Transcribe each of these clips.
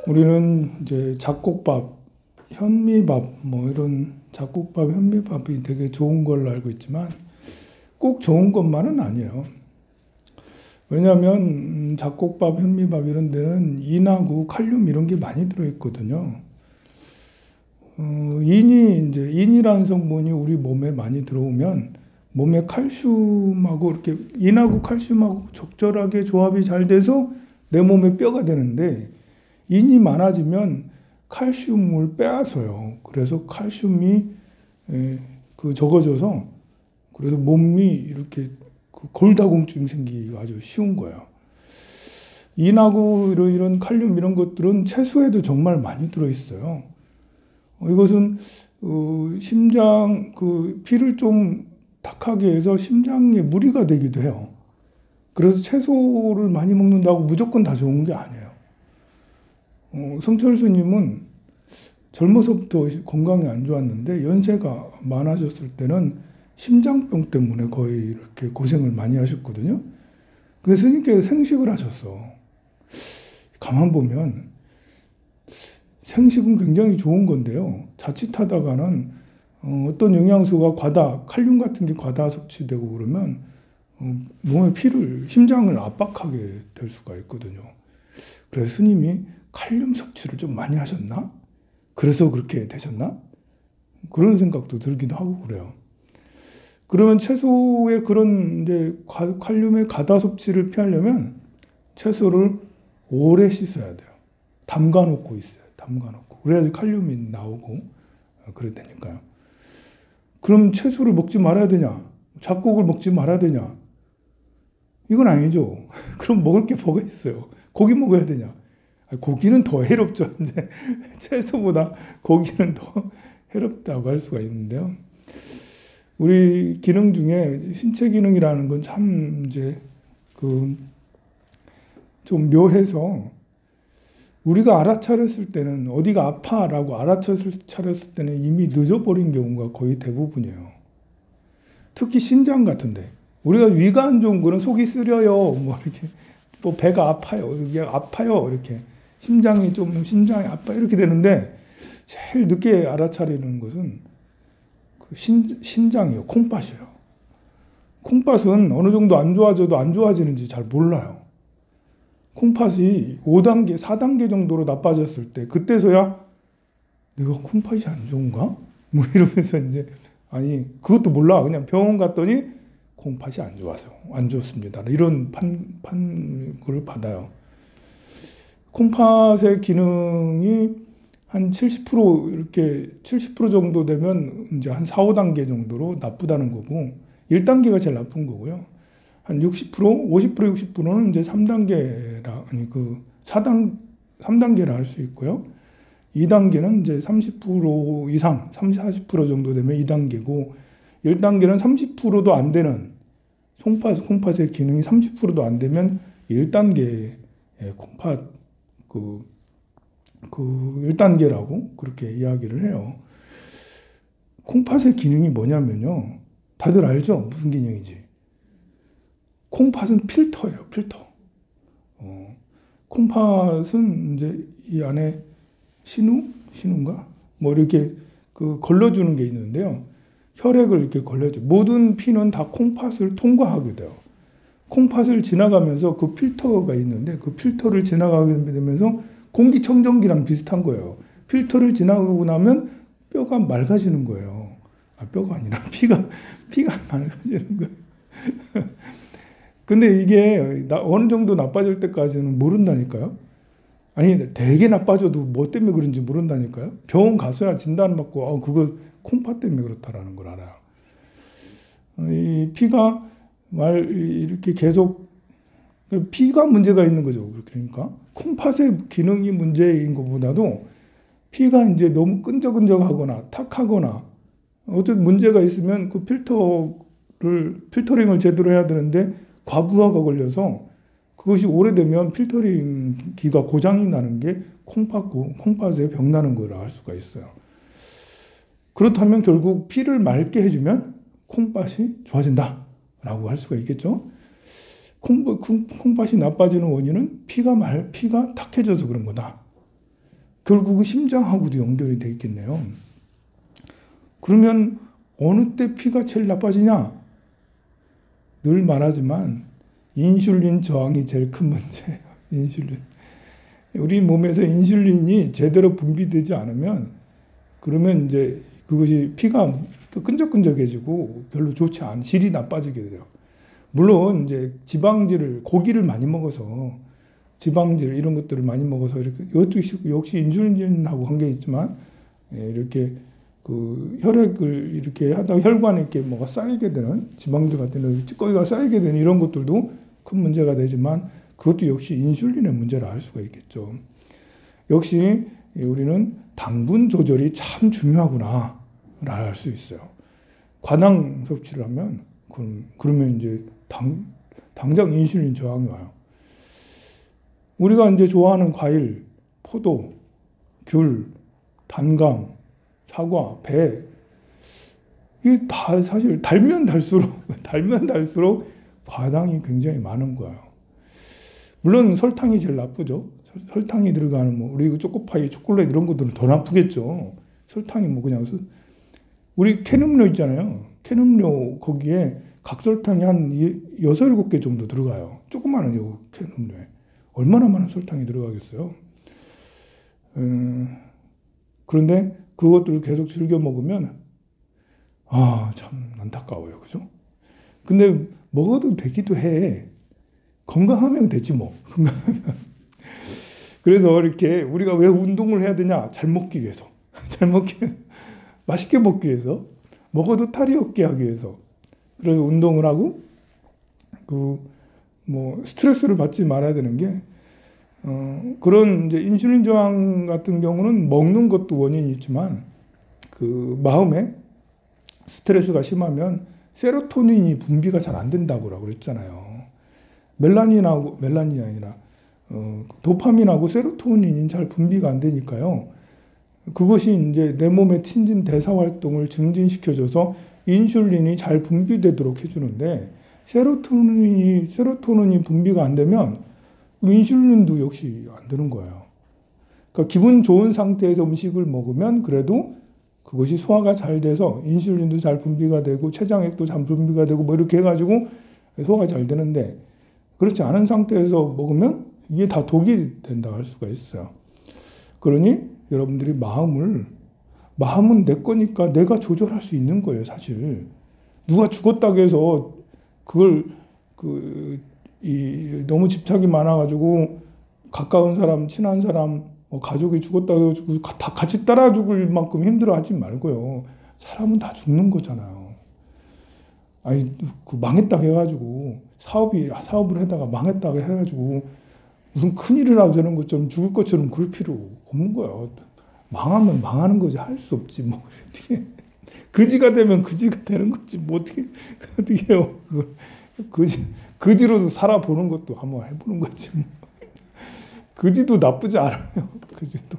우리는 이제 잡곡밥, 현미밥, 뭐 이런 잡곡밥, 현미밥이 되게 좋은 걸로 알고 있지만 꼭 좋은 것만은 아니에요. 왜냐하면 잡곡밥, 현미밥 이런 데는 인하고 칼륨 이런 게 많이 들어있거든요. 인이라는 성분이 우리 몸에 많이 들어오면 몸에 칼슘하고 이렇게 인하고 칼슘하고 적절하게 조합이 잘 돼서 내 몸에 뼈가 되는데 인이 많아지면 칼슘을 빼앗아요. 그래서 칼슘이 적어져서 그래서 몸이 이렇게 골다공증 생기기가 아주 쉬운 거예요. 인하고 이런 칼륨 이런 것들은 채소에도 정말 많이 들어있어요. 이것은 심장 피를 좀 탁하게 해서 심장에 무리가 되기도 해요. 그래서 채소를 많이 먹는다고 무조건 다 좋은 게 아니에요. 성철수님은 젊어서부터 건강이 안 좋았는데 연세가 많아졌을 때는 심장병 때문에 거의 이렇게 고생을 많이 하셨거든요. 근데 스님께서 생식을 하셨어. 가만 보면 생식은 굉장히 좋은 건데요. 자칫하다가는 어떤 영양소가 칼륨 같은 게 과다 섭취되고 그러면 몸의 심장을 압박하게 될 수가 있거든요. 그래서 스님이 칼륨 섭취를 좀 많이 하셨나? 그래서 그렇게 되셨나? 그런 생각도 들기도 하고 그래요. 그러면 채소의 그런 이제 칼륨의 과다 섭취를 피하려면 채소를 오래 씻어야 돼요. 담가 놓고 있어요. 담가 놓고. 그래야지 칼륨이 나오고 그래야 되니까요. 그럼 채소를 먹지 말아야 되냐? 잡곡을 먹지 말아야 되냐? 이건 아니죠. 그럼 먹을 게 뭐가 있어요? 고기 먹어야 되냐? 고기는 더 해롭죠. 이제 채소보다 고기는 더 해롭다고 할 수가 있는데요. 우리 기능 중에 신체 기능이라는 건 참 이제 좀 묘해서 우리가 알아차렸을 때는 어디가 아파라고 알아차렸을 때는 이미 늦어버린 경우가 거의 대부분이에요. 특히 신장 같은데 우리가 위가 안 좋은 거는 속이 쓰려요. 뭐 이렇게 뭐 배가 아파요. 이게 아파요. 이렇게 심장이 아파 이렇게 되는데 제일 늦게 알아차리는 것은 신장이에요. 콩팥이에요. 콩팥은 어느 정도 안 좋아져도 안 좋아지는지 잘 몰라요. 콩팥이 5단계, 4단계 정도로 나빠졌을 때 그때서야 내가 콩팥이 안 좋은가? 뭐 이러면서 이제 그것도 몰라. 그냥 병원 갔더니 콩팥이 안 좋아서 안 좋습니다. 이런 판을 받아요. 콩팥의 기능이 한 70% 이렇게 70% 정도 되면 이제 한 4, 5단계 정도로 나쁘다는 거고 1단계가 제일 나쁜 거고요. 한 60%, 50%, 60%는 이제 3단계라 할 수 있고요. 2단계는 이제 30% 이상, 30, 40% 정도 되면 2단계고 1단계는 30%도 안 되는 콩팥의 기능이 30%도 안 되면 1단계 콩팥 1단계라고 그렇게 이야기를 해요. 콩팥의 기능이 뭐냐면요. 다들 알죠? 무슨 기능인지. 콩팥은 필터예요, 필터. 콩팥은 이제 이 안에 신우인가? 뭐 이렇게 걸러주는 게 있는데요. 혈액을 이렇게 걸러줘. 모든 피는 다 콩팥을 통과하게 돼요. 콩팥을 지나가면서 그 필터가 있는데 그 필터를 지나가게 되면서 공기청정기랑 비슷한 거예요. 필터를 지나가고 나면 뼈가 맑아지는 거예요. 뼈가 아니라 피가 맑아지는 거예요. 근데 이게 어느 정도 나빠질 때까지는 모른다니까요. 되게 나빠져도 뭐 때문에 그런지 모른다니까요. 병원 가서야 진단받고 그거 콩팥 때문에 그렇다라는 걸 알아요. 이 피가 이렇게 계속 피가 문제가 있는 거죠. 그러니까 콩팥의 기능이 문제인 것보다도 피가 이제 너무 끈적끈적하거나 탁하거나 어떤 문제가 있으면 그 필터링을 제대로 해야 되는데 과부하가 걸려서 그것이 오래되면 필터링 기가 고장이 나는 게 콩팥에 병 나는 거라 할 수가 있어요. 그렇다면 결국 피를 맑게 해주면 콩팥이 좋아진다라고 할 수가 있겠죠. 콩팥이 나빠지는 원인은 피가 탁해져서 그런 거다. 결국은 심장하고도 연결이 돼 있겠네요. 그러면 어느 때 피가 제일 나빠지냐? 늘 말하지만 인슐린 저항이 제일 큰 문제예요. 인슐린. 우리 몸에서 인슐린이 제대로 분비되지 않으면 그러면 이제 그것이 피가 끈적끈적해지고 별로 좋지 않은 질이 나빠지게 돼요. 물론 이제 지방질을 고기를 많이 먹어서 지방질 이런 것들을 많이 먹어서 이렇게 이것도 역시 인슐린하고 관계 있지만 이렇게 그 혈액을 이렇게 하다가 혈관에 이렇게 뭐가 쌓이게 되는 지방들 같은 찌꺼기가 쌓이게 되는 이런 것들도 큰 문제가 되지만 그것도 역시 인슐린의 문제라 할 수가 있겠죠. 역시 우리는 당분 조절이 참 중요하구나 알 수 있어요. 과당 섭취를 하면 그러면 이제 당장 인슐린 저항이 와요. 우리가 이제 좋아하는 과일, 포도, 귤, 단감, 사과, 배, 이게 다 사실 달면 달수록 과당이 굉장히 많은 거예요. 물론 설탕이 제일 나쁘죠. 설탕이 들어가는 뭐 우리 초코파이, 초콜릿 이런 것들은 더 나쁘겠죠. 설탕이 뭐 그냥 우리 캔음료 있잖아요. 캔음료 거기에 각설탕이 한 6, 7개 정도 들어가요. 조그마한 요 캔음료에. 얼마나 많은 설탕이 들어가겠어요. 그런데 그것들을 계속 즐겨 먹으면 참 안타까워요. 그죠? 근데 먹어도 되기도 해. 건강하면 되지 뭐. 그래서 이렇게 우리가 왜 운동을 해야 되냐? 잘 먹기 위해서. 맛있게 먹기 위해서. 먹어도 탈이 없게 하기 위해서. 그래서 운동을 하고 스트레스를 받지 말아야 되는 게 그런 이제 인슐린 저항 같은 경우는 먹는 것도 원인이 있지만 그 마음에 스트레스가 심하면 세로토닌이 분비가 잘 안 된다고 그랬잖아요. 멜라닌이 아니라 도파민하고 세로토닌이 잘 분비가 안 되니까요. 그것이 이제 내 몸의 신진 대사 활동을 증진시켜줘서 인슐린이 잘 분비되도록 해주는데 세로토닌이 분비가 안 되면 인슐린도 역시 안 되는 거예요. 그러니까 기분 좋은 상태에서 음식을 먹으면 그래도 그것이 소화가 잘 돼서 인슐린도 잘 분비가 되고 췌장액도 잘 분비가 되고 뭐 이렇게 해가지고 소화가 잘 되는데 그렇지 않은 상태에서 먹으면 이게 다 독이 된다 할 수가 있어요. 그러니 여러분들이 마음은 내 거니까 내가 조절할 수 있는 거예요, 사실. 누가 죽었다고 해서 그걸 너무 집착이 많아가지고 가까운 사람, 친한 사람, 가족이 죽었다고 해서 다 같이 따라 죽을 만큼 힘들어하지 말고요. 사람은 다 죽는 거잖아요. 아니 망했다고 해가지고 사업을 하다가 망했다고 해가지고 무슨 큰일을 하게 되는 것처럼 죽을 것처럼 그럴 필요 없는 거예요. 망하면 망하는 거지 할 수 없지 뭐 어떻게 그지가 되면 그지가 되는 거지 뭐 어떻게 해요. 그지로도 살아보는 것도 한번 해보는 거지 뭐. 그지도 나쁘지 않아요. 그지도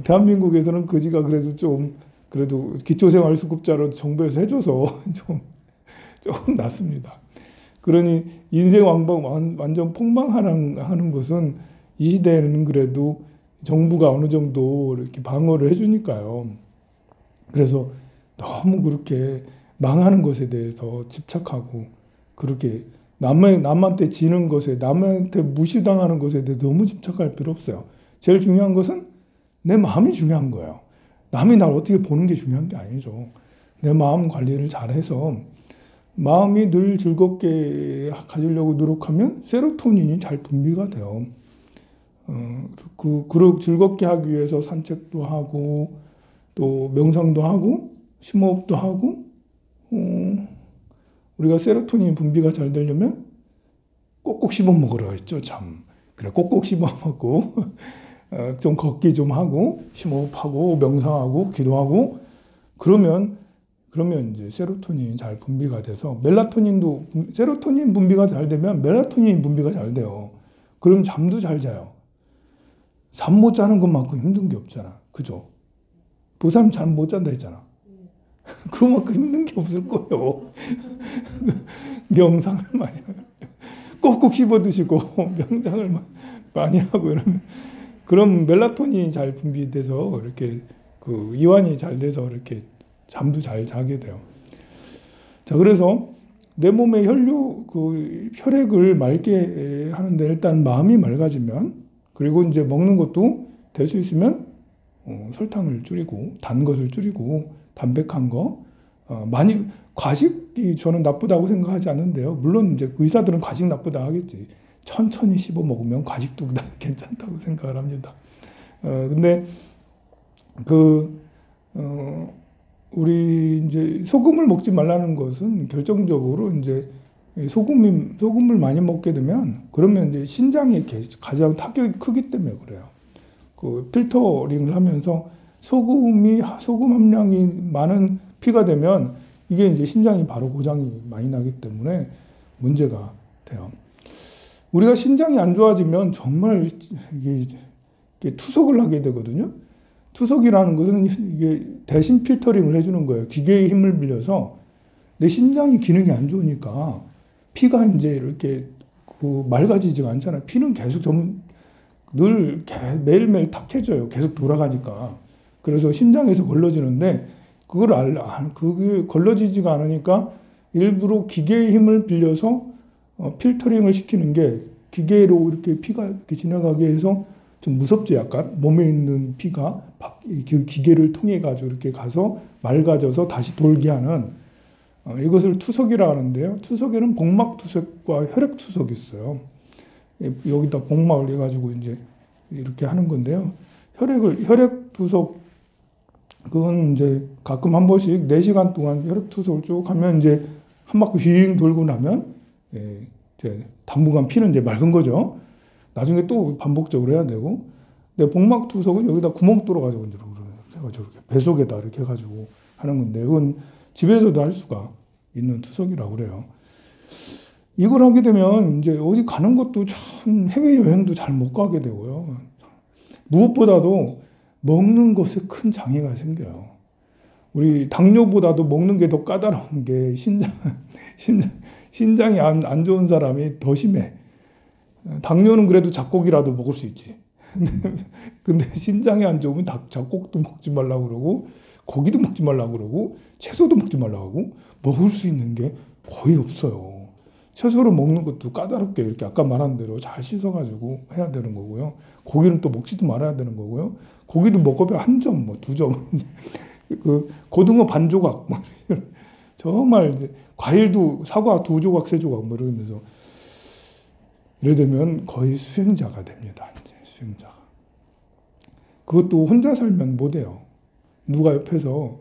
대한민국에서는 그지가 그래도 기초생활수급자로 정부에서 해줘서 좀 낫습니다. 그러니 인생 완전 폭망하는 것은 이 시대에는 그래도 정부가 어느 정도 이렇게 방어를 해주니까요. 그래서 너무 그렇게 망하는 것에 대해서 집착하고 그렇게 남한테 지는 것에 남한테 무시당하는 것에 대해 너무 집착할 필요 없어요. 제일 중요한 것은 내 마음이 중요한 거예요. 남이 날 어떻게 보는 게 중요한 게 아니죠. 내 마음 관리를 잘해서 마음이 늘 즐겁게 가지려고 노력하면 세로토닌이 잘 분비가 돼요. 즐겁게 하기 위해서 산책도 하고 또 명상도 하고 심호흡도 하고 우리가 세로토닌 분비가 잘 되려면 꼭꼭 씹어 먹으라 했죠. 참 그래 꼭꼭 씹어 먹고 좀 걷기 좀 하고 심호흡하고 명상하고 기도하고 그러면 이제 세로토닌이 잘 분비가 돼서 세로토닌 분비가 잘 되면 멜라토닌 분비가 잘 돼요. 그럼 잠도 잘 자요. 잠 못 자는 것만큼 힘든 게 없잖아. 그죠? 그 사람 잠 못 잔다 했잖아. 그만큼 힘든 게 없을 거예요. 명상을 많이 하고 꼭꼭 씹어 드시고 명상을 많이 하고 이러면 그럼 멜라토닌이 잘 분비돼서 이렇게 그 이완이 잘 돼서 이렇게 잠도 잘 자게 돼요. 자, 그래서 내 몸의 혈액을 맑게 하는데 일단 마음이 맑아지면, 그리고 이제 먹는 것도 될 수 있으면 설탕을 줄이고 단 것을 줄이고 담백한 거 많이, 과식이 저는 나쁘다고 생각하지 않는데요. 물론 이제 의사들은 과식 나쁘다 하겠지. 천천히 씹어 먹으면 과식도 괜찮다고 생각을 합니다. 근데 우리 이제 소금을 먹지 말라는 것은 결정적으로 이제 소금을 많이 먹게 되면, 그러면 이제 신장에 가장 타격이 크기 때문에 그래요. 그 필터링을 하면서 소금 함량이 많은 피가 되면 이게 이제 신장이 바로 고장이 많이 나기 때문에 문제가 돼요. 우리가 신장이 안 좋아지면 정말 이게 투석을 하게 되거든요. 투석이라는 것은 이게 대신 필터링을 해주는 거예요. 기계의 힘을 빌려서 내 신장이 기능이 안 좋으니까 피가 이제 이렇게 맑아지지가 않잖아요. 피는 계속 늘 매일매일 탁해져요. 계속 돌아가니까. 그래서 심장에서 걸러지는데 그게 걸러지지가 않으니까 일부러 기계의 힘을 빌려서 필터링을 시키는 게, 기계로 이렇게 피가 이렇게 지나가게 해서 좀 무섭죠, 약간. 몸에 있는 피가 그 기계를 통해 가지고 이렇게 가서 맑아져서 다시 돌게 하는, 이것을 투석이라 하는데요. 투석에는 복막투석과 혈액투석이 있어요. 여기다 복막을 해가지고 이제 이렇게 하는 건데요. 혈액투석, 그건 이제 가끔 한 번씩 4시간 동안 혈액투석을 쭉 하면 이제 한 바퀴 휙 돌고 나면 이제 당분간 피는 이제 맑은 거죠. 나중에 또 반복적으로 해야 되고. 근데 복막투석은 여기다 구멍 뚫어가지고 이렇게 배속에다 이렇게 해가지고 하는 건데, 그건 집에서도 할 수가 있는 투석이라고 그래요. 이걸 하게 되면 이제 어디 가는 것도 참, 해외여행도 잘 못 가게 되고요. 무엇보다도 먹는 것에 큰 장애가 생겨요. 우리 당뇨보다도 먹는 게 더 까다로운 게 신장이 안 좋은 사람이 더 심해. 당뇨는 그래도 잡곡이라도 먹을 수 있지. 근데 신장이 안 좋으면 잡곡도 먹지 말라고 그러고, 고기도 먹지 말라고 그러고, 채소도 먹지 말라고 하고, 먹을 수 있는 게 거의 없어요. 채소를 먹는 것도 까다롭게 이렇게 아까 말한 대로 잘 씻어가지고 해야 되는 거고요. 고기는 또 먹지도 말아야 되는 거고요. 고기도 먹으면 1점, 2점. 그 고등어 반 조각, 정말 이제 과일도 사과 2조각, 3조각, 이러면서 이래 되면 거의 수행자가 됩니다. 이제 수행자가. 그것도 혼자 살면 못 해요. 누가 옆에서,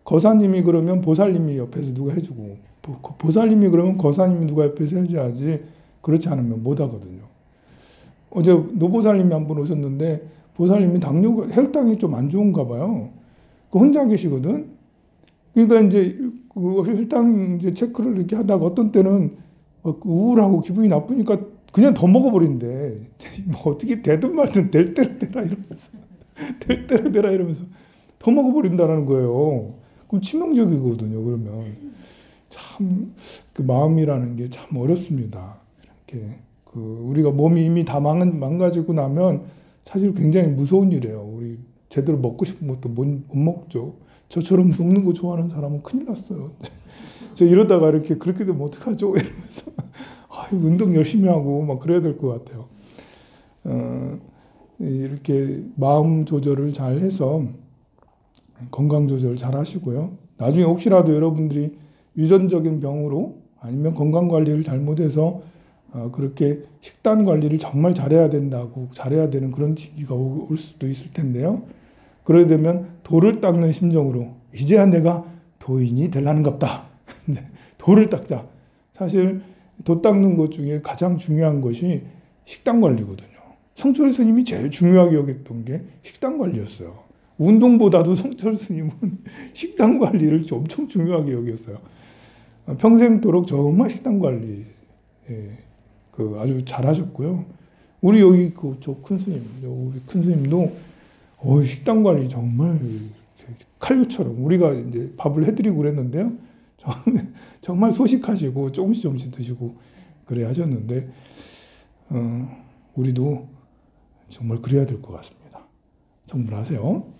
거사님이 그러면 보살님이 옆에서 누가 해주고, 보살님이 그러면 거사님이 누가 옆에서 해줘야지, 그렇지 않으면 못 하거든요. 어제 노보살님이 한 분 오셨는데, 보살님이 혈당이 좀 안 좋은가 봐요. 혼자 계시거든. 그러니까 이제 그 혈당 이제 체크를 이렇게 하다가 어떤 때는 우울하고 기분이 나쁘니까 그냥 더 먹어버린대. 뭐 어떻게 되든 말든 될 대로 되라 이러면서 될 대로 되라 이러면서 더 먹어버린다는 거예요. 그럼 치명적이거든요. 그러면 참 그 마음이라는 게 참 어렵습니다. 이렇게 우리가 몸이 이미 다 망가지고 나면 사실 굉장히 무서운 일이에요. 우리 제대로 먹고 싶은 것도 못 먹죠. 저처럼 먹는 거 좋아하는 사람은 큰일 났어요. 저 이러다가 그렇게 되면 어떡하죠? 이러면서 운동 열심히 하고 막 그래야 될 것 같아요. 이렇게 마음 조절을 잘 해서 건강 조절 잘 하시고요. 나중에 혹시라도 여러분들이 유전적인 병으로 아니면 건강 관리를 잘못해서 그렇게 식단 관리를 정말 잘해야 되는 그런 시기가 올 수도 있을 텐데요. 그러게 되면 도를 닦는 심정으로 이제야 내가 도인이 되려는갑다. 도를 닦자. 사실 도 닦는 것 중에 가장 중요한 것이 식단 관리거든요. 성철 스님이 제일 중요하게 여겼던 게 식단 관리였어요. 운동보다도 성철 스님은 식단 관리를 엄청 중요하게 여겼어요. 평생도록 정말 식단 관리 아주 잘하셨고요. 우리 여기 저 큰 스님, 우리 큰 스님도 식단 관리 정말 칼류처럼 우리가 이제 밥을 해드리고 그랬는데요. 정말 소식하시고 조금씩 드시고 그래 하셨는데 우리도 정말 그래야 될 것 같습니다. 성불하세요.